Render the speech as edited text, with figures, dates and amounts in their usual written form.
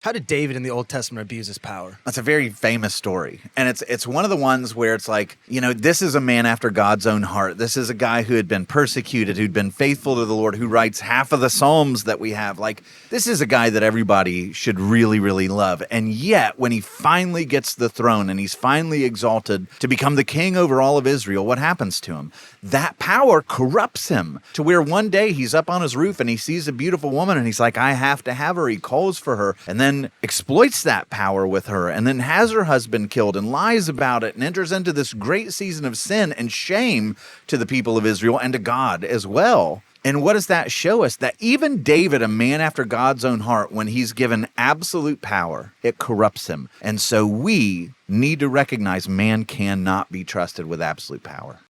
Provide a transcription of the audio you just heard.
How did David in the Old Testament abuse his power? That's a very famous story. And it's one of the ones where it's like, this is a man after God's own heart. This is a guy who had been persecuted, who'd been faithful to the Lord, who writes half of the Psalms that we have. Like, this is a guy that everybody should really, really love. And yet, when he finally gets the throne and he's finally exalted to become the king over all of Israel, what happens to him? That power corrupts him to where one day he's up on his roof and he sees a beautiful woman and he's like, I have to have her. He calls for her and then exploits that power with her and then has her husband killed and lies about it and enters into this great season of sin and shame to the people of Israel and to God as well. And what does that show us? That even David, a man after God's own heart, when he's given absolute power, it corrupts him. And so we need to recognize man cannot be trusted with absolute power.